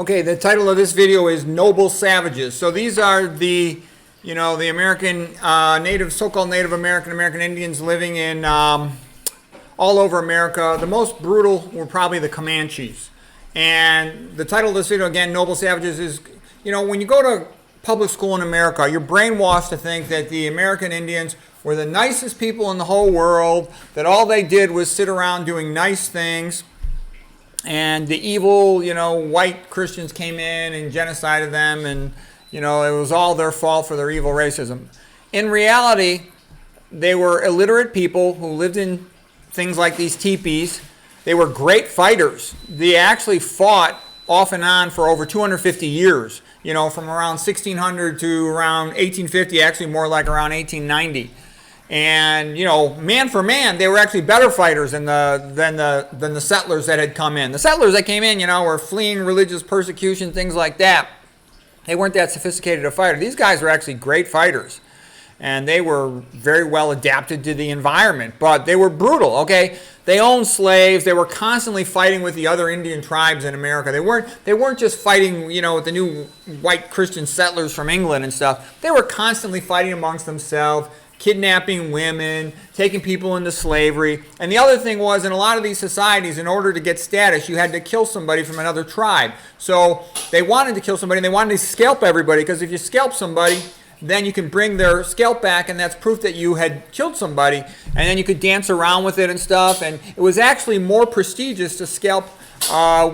Okay, the title of this video is Noble Savages. So these are the, the American so-called Native American Indians living in all over America. The most brutal were probably the Comanches. And the title of this video, again, Noble Savages, is, when you go to public school in America, you're brainwashed to think that the American Indians were the nicest people in the whole world, that all they did was sit around doing nice things. And the evil, white Christians came in and genocided them, and, it was all their fault for their evil racism. In reality, they were illiterate people who lived in things like these tipis. They were great fighters. They actually fought off and on for over 250 years, from around 1600 to around 1850, actually more like around 1890. And, man for man, they were actually better fighters than the settlers that had come in. The settlers that came in, were fleeing religious persecution, things like that. They weren't that sophisticated a fighter. These guys were actually great fighters. And they were very well adapted to the environment. But they were brutal, okay? They owned slaves. They were constantly fighting with the other Indian tribes in America. They weren't just fighting, with the new white Christian settlers from England and stuff. They were constantly fighting amongst themselves, kidnapping women, taking people into slavery. And the other thing was, in a lot of these societies, in order to get status, you had to kill somebody from another tribe. So they wanted to kill somebody, and they wanted to scalp everybody, because if you scalp somebody, then you can bring their scalp back, and that's proof that you had killed somebody. And then you could dance around with it and stuff. And it was actually more prestigious to scalp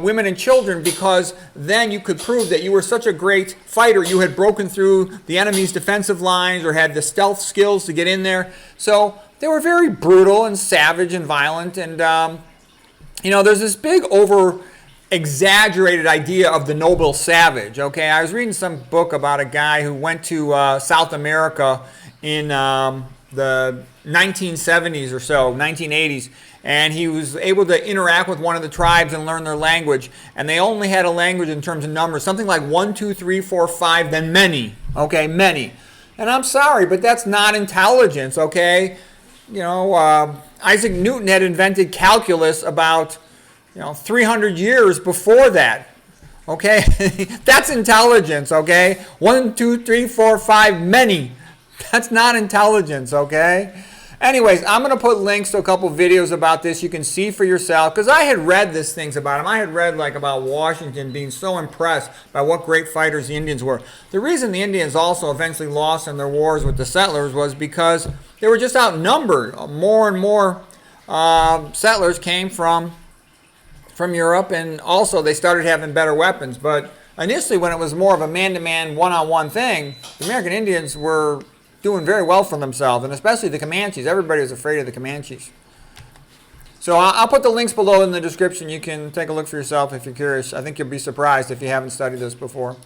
women and children, because then you could prove that you were such a great fighter. You had broken through the enemy's defensive lines or had the stealth skills to get in there. So they were very brutal and savage and violent. And, there's this big exaggerated idea of the noble savage. Okay, I was reading some book about a guy who went to South America in the 1970s or so, 1980s, and he was able to interact with one of the tribes and learn their language. And they only had a language in terms of numbers, something like 1, 2, 3, 4, 5, then many. Okay, many. And I'm sorry, but that's not intelligence. Okay, Isaac Newton had invented calculus about 300 years before that. Okay, that's intelligence. Okay, 1, 2, 3, 4, 5, many. That's not intelligence. Okay. Anyways, I'm going to put links to a couple videos about this. You can see for yourself, because I had read these things about him. I had read about Washington being so impressed by what great fighters the Indians were. The reason the Indians also eventually lost in their wars with the settlers was because they were just outnumbered. More and more settlers came from Europe, and also they started having better weapons. But initially, when it was more of a man-to-man, one-on-one thing, the American Indians were doing very well for themselves, and especially the Comanches. Everybody was afraid of the Comanches. So I'll put the links below in the description. You can take a look for yourself if you're curious. I think you'll be surprised if you haven't studied this before.